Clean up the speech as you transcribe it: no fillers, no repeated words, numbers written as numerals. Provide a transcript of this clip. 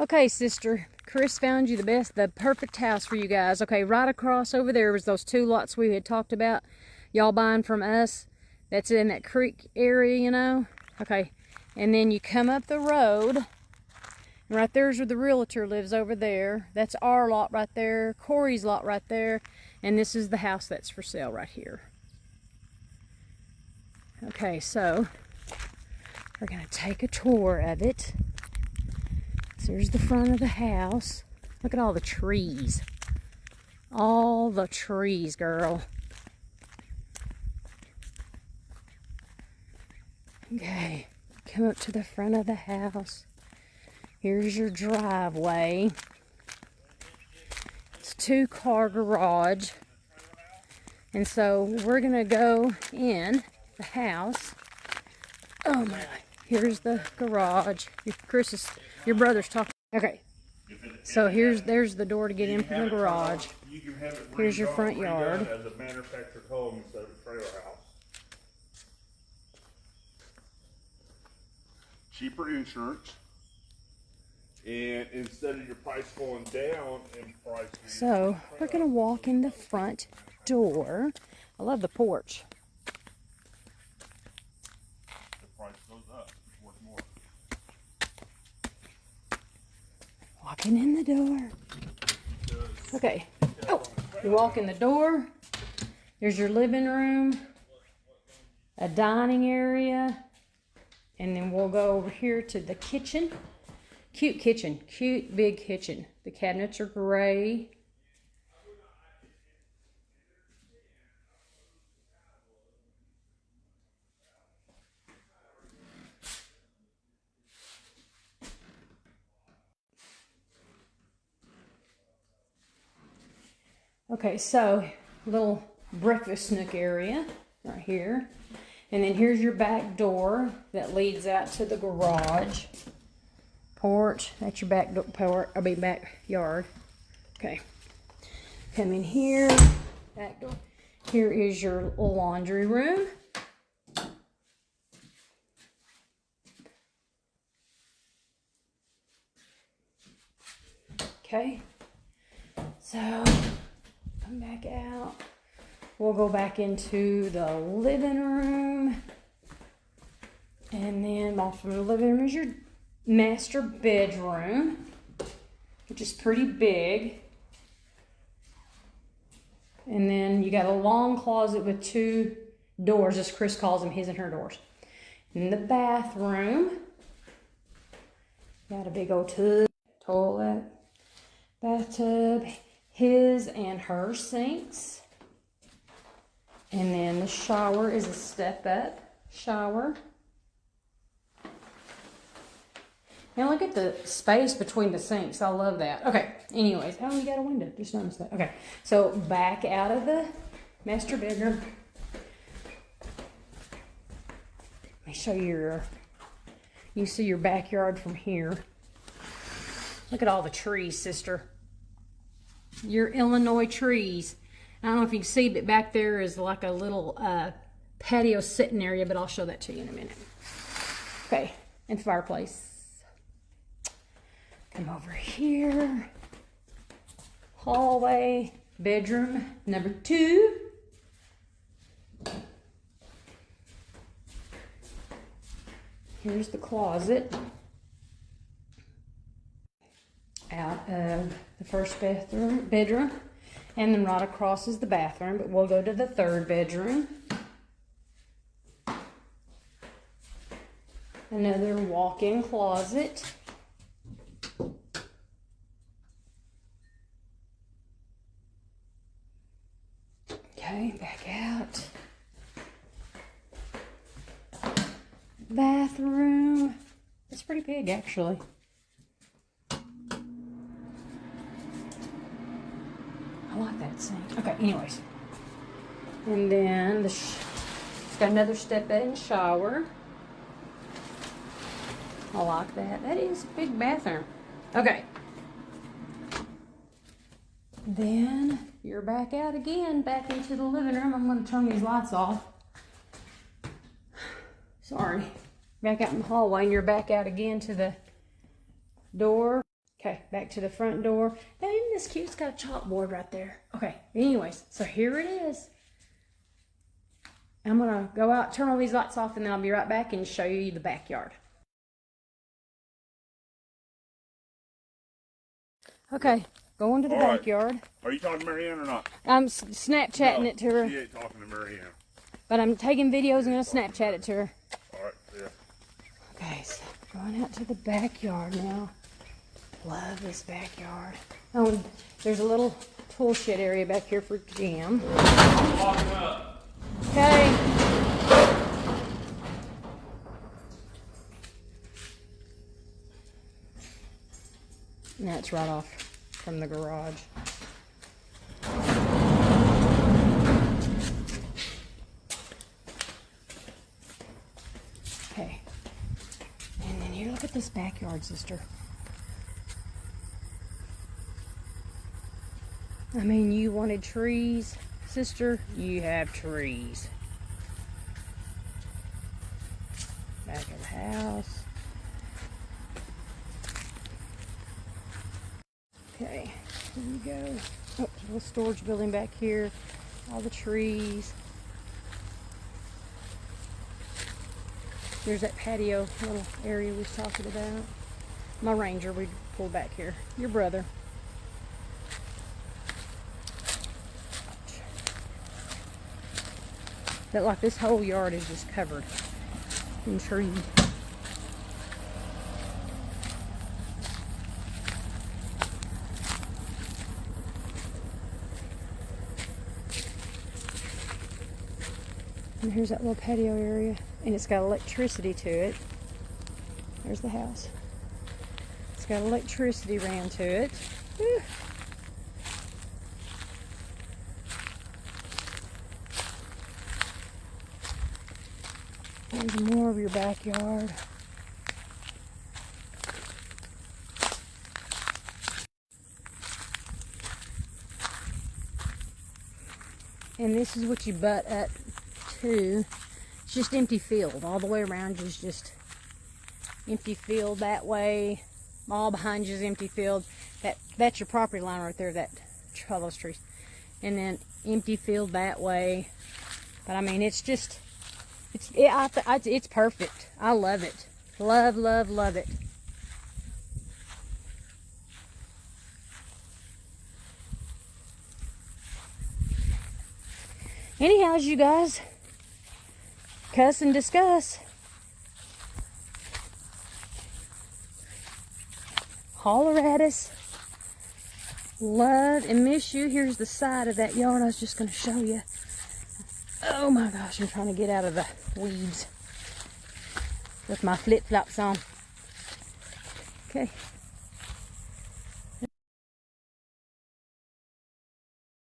Okay, sister, Chris found you the perfect house for you guys. Okay, right across over there was those two lots we had talked about. Y'all buying from us. That's in that creek area, you know. Okay, and then you come up the road. And right there's where the realtor lives over there. That's our lot right there. Corey's lot right there. And this is the house that's for sale right here. Okay, so we're gonna take a tour of it. So here's the front of the house. Look at all the trees. All the trees, girl. Okay, come up to the front of the house. Here's your driveway. It's a 2-car garage. And so we're gonna go in the house. Oh my, here's the garage. Your brother's talking. Okay, so there's the door to get in from the garage. Here's your front yard. As a manufactured home instead of a trailer house. Cheaper insurance, and instead of your price going down in price. So we're gonna walk in the front door. I love the porch. The price goes up. It's worth more. Walking in the door. Okay. Oh, you walk in the door. There's your living room, a dining area, and then we'll go over here to the kitchen. Cute kitchen, cute big kitchen. The cabinets are gray. Okay, so little breakfast nook area right here. And then here's your back door that leads out to the garage. Porch, that's your back door, backyard. Okay, come in here, back door. Here is your laundry room. Okay, so come back out. We'll go back into the living room. And then off from the living room is your master bedroom, which is pretty big. And then you got a long closet with 2 doors, as Chris calls them, his and her doors. In the bathroom, got a big old tub, toilet, bathtub, his and her sinks. And then the shower is a step-up shower. Now look at the space between the sinks. I love that. Okay, anyways. Oh, you got a window. Just noticed that. Okay, so back out of the master bedroom. Let me show you you see your backyard from here. Look at all the trees, sister. Your Illinois trees. I don't know if you can see, but back there is like a little patio sitting area, but I'll show that to you in a minute. Okay, and fireplace. Come over here. Hallway, bedroom number 2. Here's the closet. Out of the first bedroom. And then right across is the bathroom, but we'll go to the 3rd bedroom. Another walk-in closet. Okay, back out. Bathroom. It's pretty big, actually. I like that sink. Okay, anyways. And then it's got another step-in shower. I like that. That is a big bathroom. Okay. Then you're back out again, back into the living room. I'm going to turn these lights off. Sorry. Back out in the hallway, and you're back out again to the door. Okay, back to the front door. Now, isn't this cute? It's got a chalkboard right there. Okay, anyways, so here it is. I'm gonna go out, turn all these lights off, and then I'll be right back and show you the backyard. Okay, going to the All right. backyard. Are you talking to Marianne or not? I'm Snapchatting No, it to her, She ain't talking to Marianne. but I'm taking videos and gonna Snapchat it to her. All right, yeah. Okay, so going out to the backyard now. Love this backyard. Oh, and there's a little tool shed area back here for Jam. Walking up. Okay. And that's right off from the garage. Okay. And then here, look at this backyard, sister. I mean, you wanted trees, sister, you have trees. Back of the house. Okay, here we go. Oh, a little storage building back here. All the trees. There's that patio little area we was talking about. My Ranger we pulled back here. Your brother. That like this whole yard is just covered in trees. And here's that little patio area, and it's got electricity to it. There's the house. It's got electricity ran to it. Whew. There's more of your backyard. And this is what you butt up to. It's just empty field. All the way around you is just empty field that way. All behind you is empty field. That's your property line right there, all those trees. And then empty field that way. But I mean, it's just, it's perfect. I love it. Love, love, love it. Anyhow, you guys cuss and discuss. Holler at us. Love and miss you. Here's the side of that yard I was just going to show you. Oh my gosh, I'm trying to get out of the weeds with my flip-flops on. Okay.